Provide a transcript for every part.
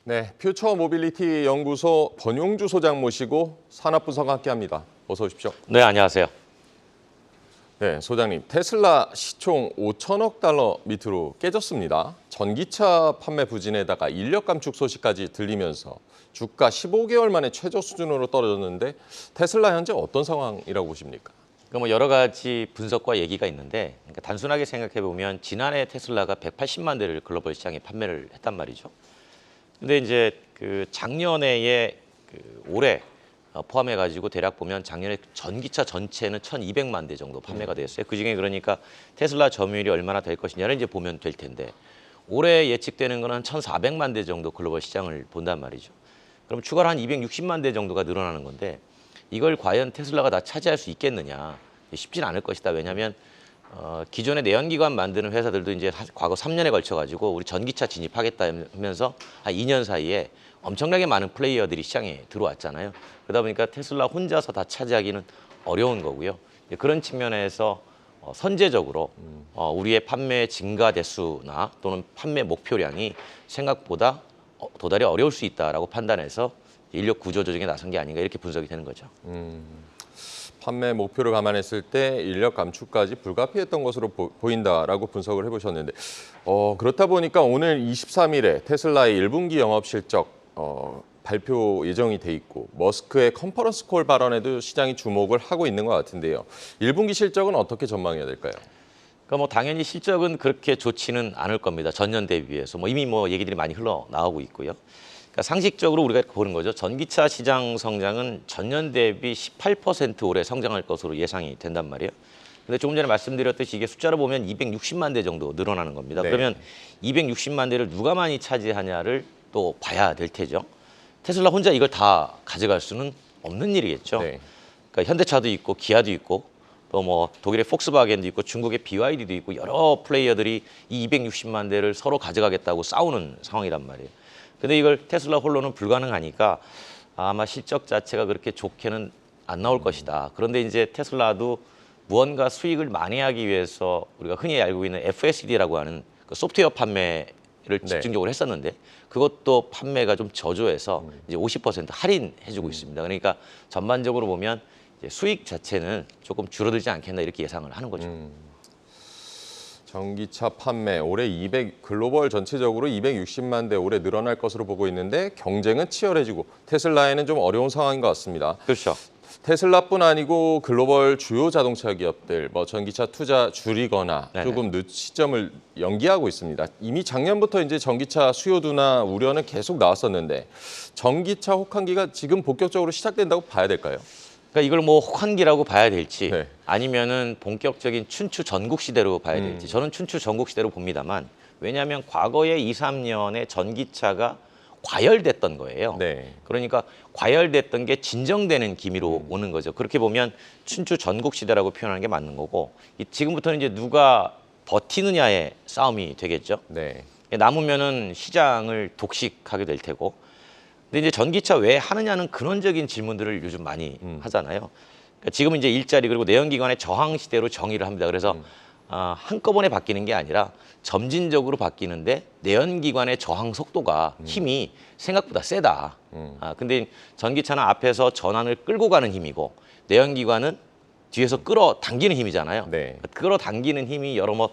네, 퓨처 모빌리티 연구소 권용주 소장 모시고 산업 분석 함께합니다. 어서 오십시오. 네, 안녕하세요. 네, 소장님, 테슬라 시총 5천억 달러 밑으로 깨졌습니다. 전기차 판매 부진에다가 인력 감축 소식까지 들리면서 주가 15개월 만에 최저 수준으로 떨어졌는데 테슬라 현재 어떤 상황이라고 보십니까? 뭐 여러 가지 분석과 얘기가 있는데, 그러니까 단순하게 생각해 보면 지난해 테슬라가 180만 대를 글로벌 시장에 판매를 했단 말이죠. 근데 이제 그 작년에 올해 포함해 가지고 대략 보면 작년에 전기차 전체는 1,200만 대 정도 판매가 됐어요. 그중에 그러니까 테슬라 점유율이 얼마나 될 것이냐를 이제 보면 될 텐데, 올해 예측되는 건 한 1,400만 대 정도 글로벌 시장을 본단 말이죠. 그럼 추가로 한 260만 대 정도가 늘어나는 건데, 이걸 과연 테슬라가 다 차지할 수 있겠느냐? 쉽지는 않을 것이다. 왜냐하면 기존의 내연기관 만드는 회사들도 이제 과거 3년에 걸쳐 가지고 우리 전기차 진입하겠다 하면서 한 2년 사이에 엄청나게 많은 플레이어들이 시장에 들어왔잖아요. 그러다 보니까 테슬라 혼자서 다 차지하기는 어려운 거고요. 그런 측면에서 선제적으로 우리의 판매 증가 대수나 또는 판매 목표량이 생각보다 도달이 어려울 수 있다라고 판단해서 인력 구조 조정에 나선 게 아닌가 이렇게 분석이 되는 거죠. 판매 목표를 감안했을 때 인력 감축까지 불가피했던 것으로 보인다라고 분석을 해보셨는데 그렇다 보니까 오늘 23일에 테슬라의 1분기 영업 실적 발표 예정이 돼 있고 머스크의 컨퍼런스 콜 발언에도 시장이 주목을 하고 있는 것 같은데요. 1분기 실적은 어떻게 전망해야 될까요? 그러니까 뭐 당연히 실적은 그렇게 좋지는 않을 겁니다. 전년 대비해서 이미 얘기들이 많이 흘러나오고 있고요. 그러니까 상식적으로 우리가 보는 거죠. 전기차 시장 성장은 전년 대비 18% 올해 성장할 것으로 예상이 된단 말이에요. 근데 조금 전에 말씀드렸듯이 이게 숫자로 보면 260만 대 정도 늘어나는 겁니다. 네. 그러면 260만 대를 누가 많이 차지하냐를 또 봐야 될 테죠. 테슬라 혼자 이걸 다 가져갈 수는 없는 일이겠죠. 네. 그러니까 현대차도 있고 기아도 있고 또 독일의 폭스바겐도 있고 중국의 BYD도 있고 여러 플레이어들이 이 260만 대를 서로 가져가겠다고 싸우는 상황이란 말이에요. 근데 이걸 테슬라 홀로는 불가능하니까 아마 실적 자체가 그렇게 좋게는 안 나올 것이다. 그런데 이제 테슬라도 무언가 수익을 만회하기 위해서 우리가 흔히 알고 있는 FSD라고 하는 그 소프트웨어 판매를 집중적으로 했었는데 그것도 판매가 좀 저조해서 이제 50% 할인해주고 있습니다. 그러니까 전반적으로 보면 이제 수익 자체는 조금 줄어들지 않겠나 이렇게 예상을 하는 거죠. 전기차 판매 올해 글로벌 전체적으로 260만 대 올해 늘어날 것으로 보고 있는데 경쟁은 치열해지고 테슬라에는 좀 어려운 상황인 것 같습니다. 그렇죠. 테슬라뿐 아니고 글로벌 주요 자동차 기업들 전기차 투자 줄이거나 네네. 조금 시점을 연기하고 있습니다. 이미 작년부터 이제 전기차 수요도나 우려는 계속 나왔었는데 전기차 혹한기가 지금 본격적으로 시작된다고 봐야 될까요? 그러니까 이걸 혹한기라고 봐야 될지 네. 아니면은 본격적인 춘추 전국 시대로 봐야 될지 저는 춘추 전국 시대로 봅니다만 왜냐하면 과거에 2, 3년에 전기차가 과열됐던 거예요. 네. 그러니까 과열됐던 게 진정되는 기미로 오는 거죠. 그렇게 보면 춘추 전국 시대라고 표현하는 게 맞는 거고 지금부터는 이제 누가 버티느냐의 싸움이 되겠죠. 네. 남으면은 시장을 독식하게 될 테고. 근데 이제 전기차 왜 하느냐는 근원적인 질문들을 요즘 많이 하잖아요. 그러니까 지금은 이제 일자리 그리고 내연기관의 저항 시대로 정의를 합니다. 그래서 한꺼번에 바뀌는 게 아니라 점진적으로 바뀌는데 내연기관의 저항 속도가 힘이 생각보다 세다. 근데 전기차는 앞에서 전환을 끌고 가는 힘이고 내연기관은 뒤에서 끌어당기는 힘이잖아요. 네. 끌어당기는 힘이 여러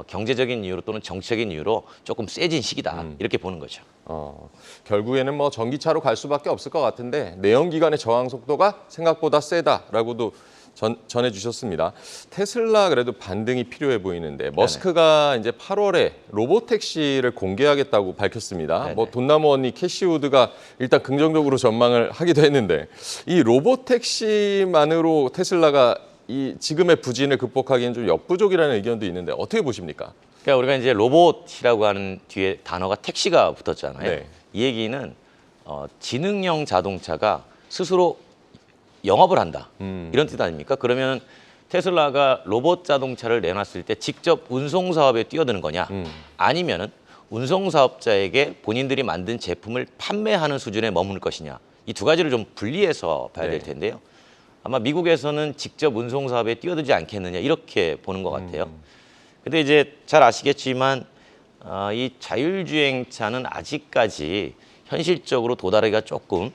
경제적인 이유로 또는 정치적인 이유로 조금 세진 시기다. 이렇게 보는 거죠. 결국에는 전기차로 갈 수밖에 없을 것 같은데 내연기관의 저항 속도가 생각보다 세다라고도 전해주셨습니다. 테슬라 그래도 반등이 필요해 보이는데 머스크가 이제 8월에 로보택시를 공개하겠다고 밝혔습니다. 돈나무 언니 캐시우드가 일단 긍정적으로 전망을 하기도 했는데 이 로보택시만으로 테슬라가 이 지금의 부진을 극복하기엔 좀 역부족이라는 의견도 있는데 어떻게 보십니까? 그러니까 우리가 이제 로봇이라고 하는 뒤에 단어가 택시가 붙었잖아요. 네. 이 얘기는 지능형 자동차가 스스로 영업을 한다. 이런 뜻 아닙니까? 그러면 테슬라가 로봇 자동차를 내놨을 때 직접 운송 사업에 뛰어드는 거냐? 아니면은 운송 사업자에게 본인들이 만든 제품을 판매하는 수준에 머무를 것이냐? 이 두 가지를 좀 분리해서 봐야 될 텐데요. 아마 미국에서는 직접 운송 사업에 뛰어들지 않겠느냐 이렇게 보는 것 같아요. 근데 이제 잘 아시겠지만 이 자율주행차는 아직까지 현실적으로 도달하기가 조금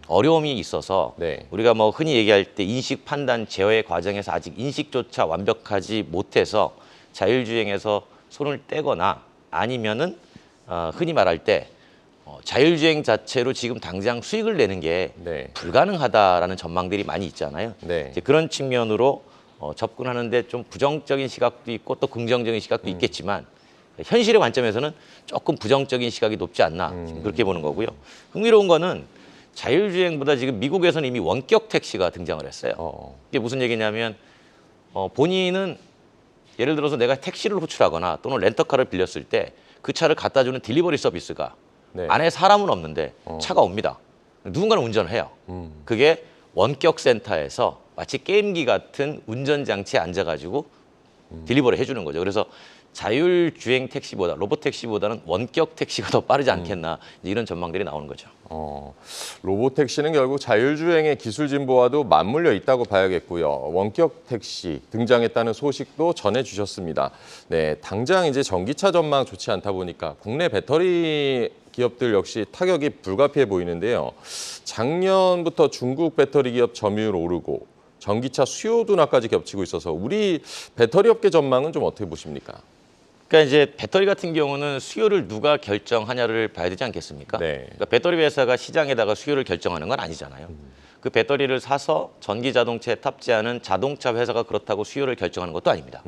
어려움이 있어서 네. 우리가 뭐 흔히 얘기할 때 인식 판단 제어의 과정에서 아직 인식조차 완벽하지 못해서 자율주행에서 손을 떼거나 아니면은 흔히 말할 때 자율주행 자체로 지금 당장 수익을 내는 게 네. 불가능하다라는 전망들이 많이 있잖아요. 네. 이제 그런 측면으로 접근하는데 좀 부정적인 시각도 있고 또 긍정적인 시각도 있겠지만 현실의 관점에서는 조금 부정적인 시각이 높지 않나 지금 그렇게 보는 거고요. 흥미로운 거는 자율주행보다 지금 미국에서는 이미 원격 택시가 등장을 했어요. 이게 무슨 얘기냐면 본인은 예를 들어서 내가 택시를 호출하거나 또는 렌터카를 빌렸을 때 그 차를 갖다 주는 딜리버리 서비스가 네. 안에 사람은 없는데 차가 옵니다. 누군가는 운전을 해요. 그게 원격 센터에서 마치 게임기 같은 운전장치에 앉아가지고 딜리버리 해주는 거죠. 그래서 자율주행 택시보다 로봇 택시보다는 원격 택시가 더 빠르지 않겠나 이런 전망들이 나오는 거죠. 로봇 택시는 결국 자율주행의 기술 진보와도 맞물려 있다고 봐야겠고요. 원격 택시 등장했다는 소식도 전해주셨습니다. 네, 당장 이제 전기차 전망 좋지 않다 보니까 국내 배터리 기업들 역시 타격이 불가피해 보이는데요. 작년부터 중국 배터리 기업 점유율 오르고 전기차 수요 둔화까지 겹치고 있어서 우리 배터리 업계 전망은 좀 어떻게 보십니까? 그러니까 이제 배터리 같은 경우는 수요를 누가 결정하냐를 봐야 되지 않겠습니까? 네. 그러니까 배터리 회사가 시장에다가 수요를 결정하는 건 아니잖아요. 그 배터리를 사서 전기 자동차에 탑재하는 자동차 회사가 그렇다고 수요를 결정하는 것도 아닙니다.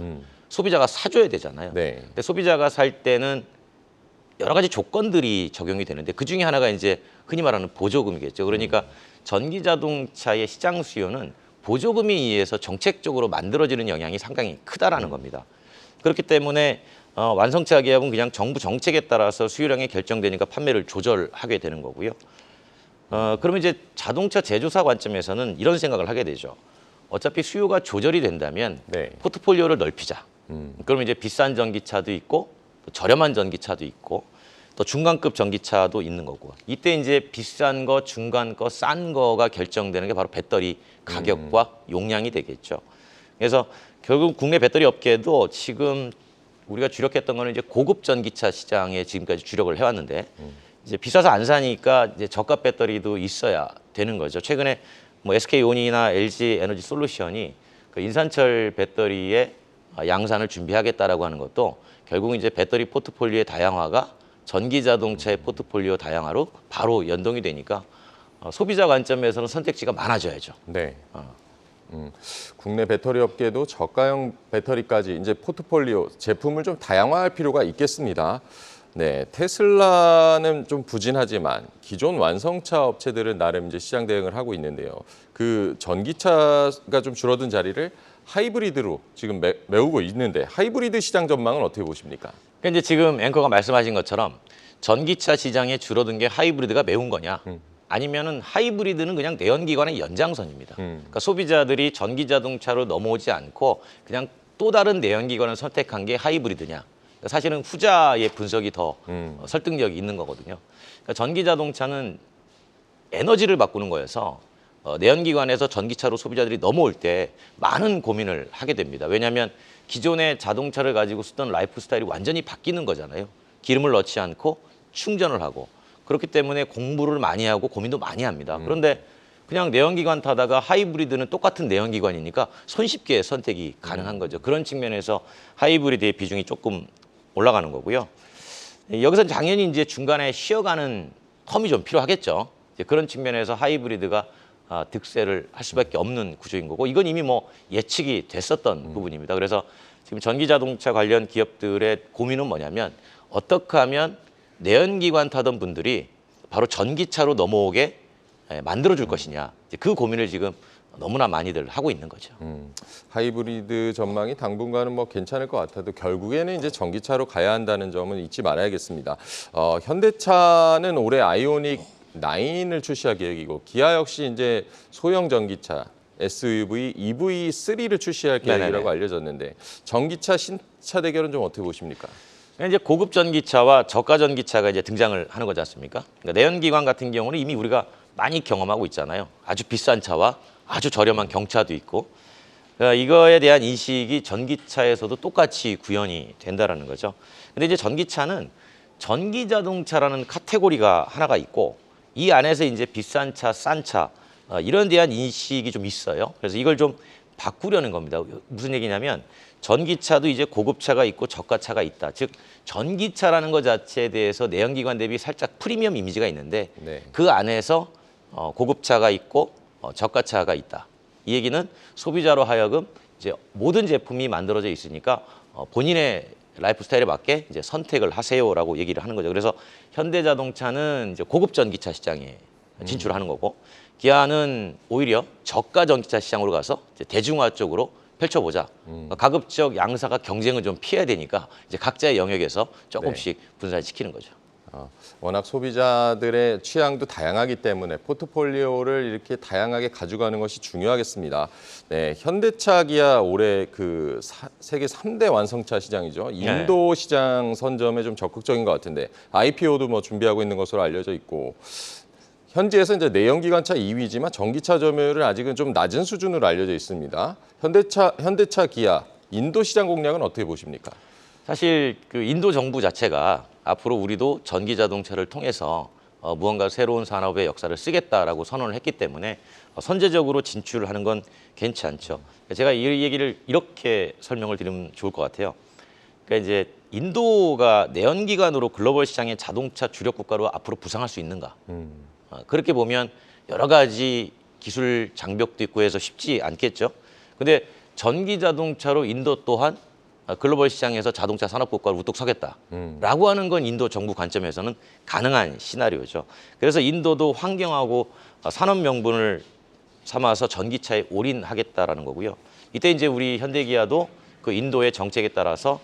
소비자가 사줘야 되잖아요. 네. 근데 소비자가 살 때는 여러 가지 조건들이 적용이 되는데 그 중에 하나가 이제 흔히 말하는 보조금이겠죠. 그러니까 전기 자동차의 시장 수요는 보조금에 의해서 정책적으로 만들어지는 영향이 상당히 크다라는 겁니다. 그렇기 때문에 완성차 기업은 그냥 정부 정책에 따라서 수요량이 결정되니까 판매를 조절하게 되는 거고요. 그러면 이제 자동차 제조사 관점에서는 이런 생각을 하게 되죠. 어차피 수요가 조절이 된다면 네. 포트폴리오를 넓히자. 그러면 이제 비싼 전기차도 있고 또 저렴한 전기차도 있고 또 중간급 전기차도 있는 거고 이때 이제 비싼 거, 중간 거, 싼 거가 결정되는 게 바로 배터리 가격과 용량이 되겠죠. 그래서 결국 국내 배터리 업계도 지금 우리가 주력했던 거는 이제 고급 전기차 시장에 지금까지 주력을 해왔는데 이제 비싸서 안 사니까 이제 저가 배터리도 있어야 되는 거죠. 최근에 뭐 SK온이나 LG 에너지 솔루션이 그 인산철 배터리의 양산을 준비하겠다라고 하는 것도 결국은 이제 배터리 포트폴리오의 다양화가 전기 자동차의 포트폴리오 다양화로 바로 연동이 되니까 소비자 관점에서는 선택지가 많아져야죠. 네. 국내 배터리 업계도 저가형 배터리까지 이제 포트폴리오 제품을 좀 다양화할 필요가 있겠습니다. 네, 테슬라는 좀 부진하지만 기존 완성차 업체들은 나름 이제 시장 대응을 하고 있는데요. 그 전기차가 좀 줄어든 자리를 하이브리드로 지금 메우고 있는데 하이브리드 시장 전망은 어떻게 보십니까? 그러니까 이제 지금 앵커가 말씀하신 것처럼 전기차 시장에 줄어든 게 하이브리드가 메운 거냐? 아니면은 하이브리드는 그냥 내연기관의 연장선입니다. 그러니까 소비자들이 전기 자동차로 넘어오지 않고 그냥 또 다른 내연기관을 선택한 게 하이브리드냐? 그러니까 사실은 후자의 분석이 더 설득력이 있는 거거든요. 그러니까 전기 자동차는 에너지를 바꾸는 거여서 내연기관에서 전기차로 소비자들이 넘어올 때 많은 고민을 하게 됩니다. 왜냐하면 기존의 자동차를 가지고 쓰던 라이프 스타일이 완전히 바뀌는 거잖아요. 기름을 넣지 않고 충전을 하고 그렇기 때문에 공부를 많이 하고 고민도 많이 합니다. 그런데 그냥 내연기관 타다가 하이브리드는 똑같은 내연기관이니까 손쉽게 선택이 가능한 거죠. 그런 측면에서 하이브리드의 비중이 조금 올라가는 거고요. 여기서 당연히 이제 중간에 쉬어가는 텀이 좀 필요하겠죠. 이제 그런 측면에서 하이브리드가 득세를 할 수밖에 없는 구조인 거고 이건 이미 뭐 예측이 됐었던 부분입니다. 그래서 지금 전기자동차 관련 기업들의 고민은 뭐냐면 어떻게 하면 내연기관 타던 분들이 바로 전기차로 넘어오게 만들어줄 것이냐 이제 그 고민을 지금 너무나 많이들 하고 있는 거죠. 하이브리드 전망이 당분간은 뭐 괜찮을 것 같아도 결국에는 이제 전기차로 가야 한다는 점은 잊지 말아야겠습니다. 현대차는 올해 아이오닉 9을 출시할 계획이고 기아 역시 이제 소형 전기차 SUV EV3를 출시할 계획이라고 네네네. 알려졌는데 전기차 신차 대결은 좀 어떻게 보십니까? 이제 고급 전기차와 저가 전기차가 이제 등장을 하는 거지 않습니까? 그러니까 내연기관 같은 경우는 이미 우리가 많이 경험하고 있잖아요. 아주 비싼 차와 아주 저렴한 경차도 있고 그러니까 이거에 대한 인식이 전기차에서도 똑같이 구현이 된다라는 거죠. 근데 이제 전기차는 전기 자동차라는 카테고리가 하나가 있고 이 안에서 이제 비싼 차, 싼 차 이런 데한 인식이 좀 있어요. 그래서 이걸 좀 바꾸려는 겁니다. 무슨 얘기냐면 전기차도 이제 고급차가 있고 저가차가 있다. 즉 전기차라는 것 자체에 대해서 내연기관 대비 살짝 프리미엄 이미지가 있는데 네. 그 안에서 고급차가 있고 저가차가 있다. 이 얘기는 소비자로 하여금 이제 모든 제품이 만들어져 있으니까 본인의 라이프 스타일에 맞게 이제 선택을 하세요라고 얘기를 하는 거죠. 그래서 현대자동차는 이제 고급 전기차 시장에 진출하는 거고 기아는 오히려 저가 전기차 시장으로 가서 이제 대중화 쪽으로 펼쳐보자. 가급적 양사가 경쟁을 좀 피해야 되니까 이제 각자의 영역에서 조금씩 분산시키는 거죠. 워낙 소비자들의 취향도 다양하기 때문에 포트폴리오를 이렇게 다양하게 가져가는 것이 중요하겠습니다. 네, 현대차, 기아 올해 그 세계 3대 완성차 시장이죠. 인도 시장 선점에 좀 적극적인 것 같은데 IPO도 뭐 준비하고 있는 것으로 알려져 있고 현지에서 이제 내연기관차 2위지만 전기차 점유율은 아직은 좀 낮은 수준으로 알려져 있습니다. 현대차, 기아 인도 시장 공략은 어떻게 보십니까? 사실 그 인도 정부 자체가 앞으로 우리도 전기 자동차를 통해서 무언가 새로운 산업의 역사를 쓰겠다라고 선언을 했기 때문에 선제적으로 진출을 하는 건 괜찮죠. 제가 이 얘기를 이렇게 설명을 드리면 좋을 것 같아요. 그러니까 이제 인도가 내연기관으로 글로벌 시장의 자동차 주력 국가로 앞으로 부상할 수 있는가? 그렇게 보면 여러 가지 기술 장벽도 있고 해서 쉽지 않겠죠. 근데 전기 자동차로 인도 또한 글로벌 시장에서 자동차 산업 국가로 우뚝 서겠다라고 하는 건 인도 정부 관점에서는 가능한 시나리오죠. 그래서 인도도 환경하고 산업 명분을 삼아서 전기차에 올인하겠다라는 거고요. 이때 이제 우리 현대기아도 그 인도의 정책에 따라서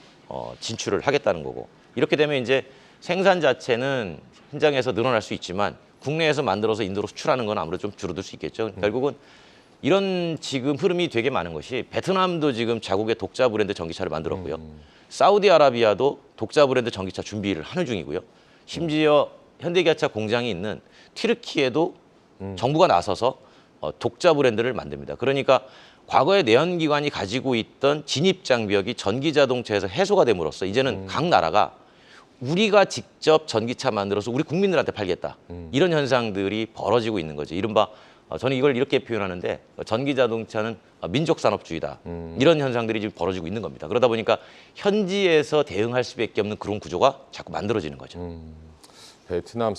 진출을 하겠다는 거고 이렇게 되면 이제 생산 자체는 현장에서 늘어날 수 있지만 국내에서 만들어서 인도로 수출하는 건 아무래도 좀 줄어들 수 있겠죠. 결국은 이런 지금 흐름이 되게 많은 것이 베트남도 지금 자국의 독자 브랜드 전기차를 만들었고요. 사우디아라비아도 독자 브랜드 전기차 준비를 하는 중이고요. 심지어 현대기아차 공장이 있는 튀르키예도 정부가 나서서 독자 브랜드를 만듭니다. 그러니까 과거에 내연기관이 가지고 있던 진입 장벽이 전기자동차에서 해소가 됨으로써 이제는 각 나라가 우리가 직접 전기차 만들어서 우리 국민들한테 팔겠다. 이런 현상들이 벌어지고 있는 거죠. 이른바 저는 이걸 이렇게 표현하는데 전기자동차는 민족산업주의다. 이런 현상들이 지금 벌어지고 있는 겁니다. 그러다 보니까 현지에서 대응할 수밖에 없는 그런 구조가 자꾸 만들어지는 거죠. 베트남,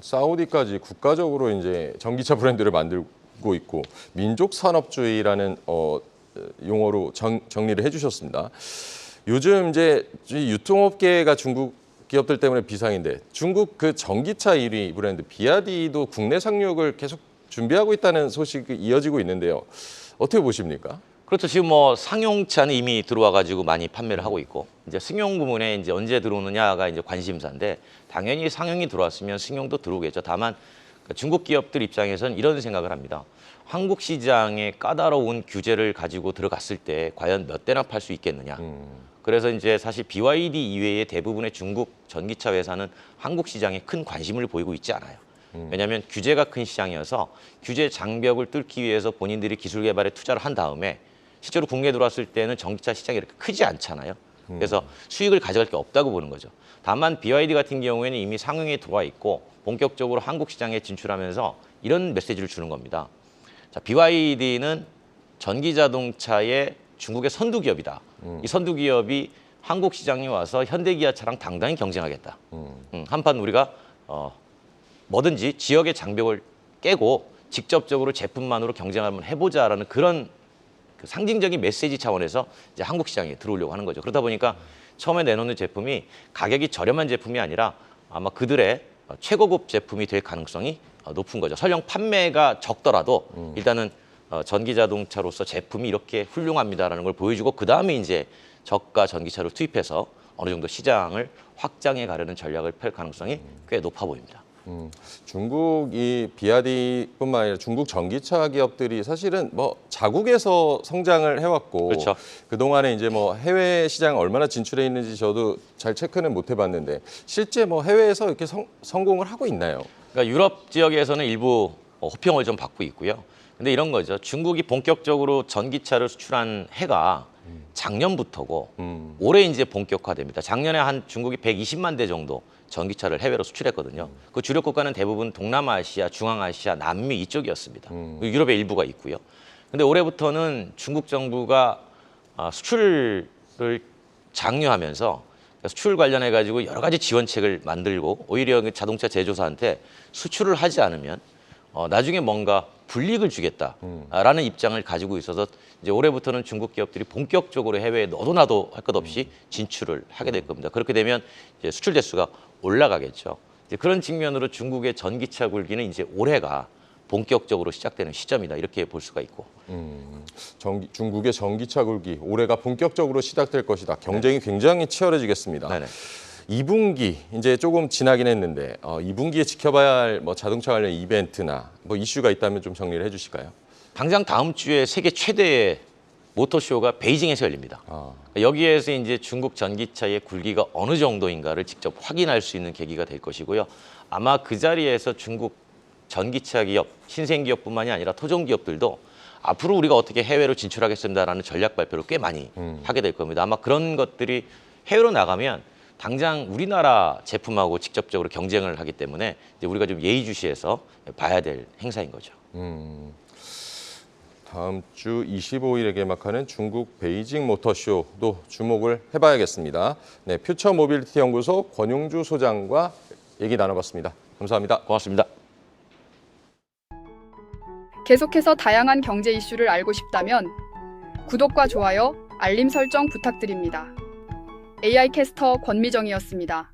사우디까지 국가적으로 이제 전기차 브랜드를 만들고 있고 민족산업주의라는 용어로 정리를 해주셨습니다. 요즘 이제 유통업계가 중국 기업들 때문에 비상인데 중국 그 전기차 1위 브랜드 비아디도 국내 상륙을 계속 준비하고 있다는 소식이 이어지고 있는데요. 어떻게 보십니까? 그렇죠. 지금 뭐 상용차는 이미 들어와 가지고 많이 판매를 하고 있고 이제 승용 부문에 이제 언제 들어오느냐가 이제 관심사인데 당연히 상용이 들어왔으면 승용도 들어오겠죠. 다만 중국 기업들 입장에서는 이런 생각을 합니다. 한국 시장에 까다로운 규제를 가지고 들어갔을 때 과연 몇 대나 팔 수 있겠느냐. 그래서 이제 사실 BYD 이외의 대부분의 중국 전기차 회사는 한국 시장에 큰 관심을 보이고 있지 않아요. 왜냐하면 규제가 큰 시장이어서 규제 장벽을 뚫기 위해서 본인들이 기술 개발에 투자를 한 다음에 실제로 국내에 들어왔을 때는 전기차 시장이 이렇게 크지 않잖아요. 그래서 수익을 가져갈 게 없다고 보는 거죠. 다만 BYD 같은 경우에는 이미 상용에 들어와 있고 본격적으로 한국 시장에 진출하면서 이런 메시지를 주는 겁니다. 자, BYD는 전기자동차의 중국의 선두 기업이다. 이 선두 기업이 한국 시장에 와서 현대기아차랑 당당히 경쟁하겠다. 한판 우리가 뭐든지 지역의 장벽을 깨고 직접적으로 제품만으로 경쟁을 한번 해보자라는 그런 그 상징적인 메시지 차원에서 이제 한국 시장에 들어오려고 하는 거죠. 그러다 보니까 처음에 내놓는 제품이 가격이 저렴한 제품이 아니라 아마 그들의 최고급 제품이 될 가능성이 높은 거죠. 설령 판매가 적더라도 일단은 전기자동차로서 제품이 이렇게 훌륭합니다라는 걸 보여주고 그 다음에 이제 저가 전기차를 투입해서 어느 정도 시장을 확장해 가려는 전략을 펼 가능성이 꽤 높아 보입니다. 중국이 비아디뿐만 아니라 중국 전기차 기업들이 사실은 뭐 자국에서 성장을 해왔고 그렇죠. 그동안에 이제 뭐 해외 시장 얼마나 진출해 있는지 저도 잘 체크는 못 해봤는데 실제 뭐 해외에서 이렇게 성공을 하고 있나요? 그러니까 유럽 지역에서는 일부 호평을 좀 받고 있고요. 근데 이런 거죠. 중국이 본격적으로 전기차를 수출한 해가 작년부터고 올해 이제 본격화됩니다. 작년에 한 중국이 120만 대 정도 전기차를 해외로 수출했거든요. 그 주력 국가는 대부분 동남아시아, 중앙아시아, 남미 이쪽이었습니다. 유럽의 일부가 있고요. 근데 올해부터는 중국 정부가 수출을 장려하면서 수출 관련해 가지고 여러 가지 지원책을 만들고 오히려 자동차 제조사한테 수출을 하지 않으면 나중에 뭔가 불이익을 주겠다라는 입장을 가지고 있어서 이제 올해부터는 중국 기업들이 본격적으로 해외에 너도 나도 할 것 없이 진출을 하게 될 겁니다. 그렇게 되면 이제 수출 대수가 올라가겠죠. 이제 그런 측면으로 중국의 전기차 굴기는 이제 올해가 본격적으로 시작되는 시점이다 이렇게 볼 수가 있고. 중국의 전기차 굴기 올해가 본격적으로 시작될 것이다. 경쟁이 굉장히 치열해지겠습니다. 네네. 2분기 이제 조금 지나긴 했는데 2분기에 지켜봐야 할 뭐 자동차 관련 이벤트나 뭐 이슈가 있다면 좀 정리를 해주실까요? 당장 다음 주에 세계 최대의 모터쇼가 베이징에서 열립니다. 여기에서 이제 중국 전기차의 굴기가 어느 정도인가를 직접 확인할 수 있는 계기가 될 것이고요. 아마 그 자리에서 중국 전기차 기업, 신생 기업뿐만이 아니라 토종 기업들도 앞으로 우리가 어떻게 해외로 진출하겠습니다라는 전략 발표를 꽤 많이 하게 될 겁니다. 아마 그런 것들이 해외로 나가면 당장 우리나라 제품하고 직접적으로 경쟁을 하기 때문에 이제 우리가 좀 예의주시해서 봐야 될 행사인 거죠. 다음 주 25일에 개막하는 중국 베이징 모터쇼도 주목을 해봐야겠습니다. 네, 퓨처 모빌리티 연구소 권용주 소장과 얘기 나눠봤습니다. 감사합니다. 고맙습니다. 계속해서 다양한 경제 이슈를 알고 싶다면 구독과 좋아요, 알림 설정 부탁드립니다. AI 캐스터 권미정이었습니다.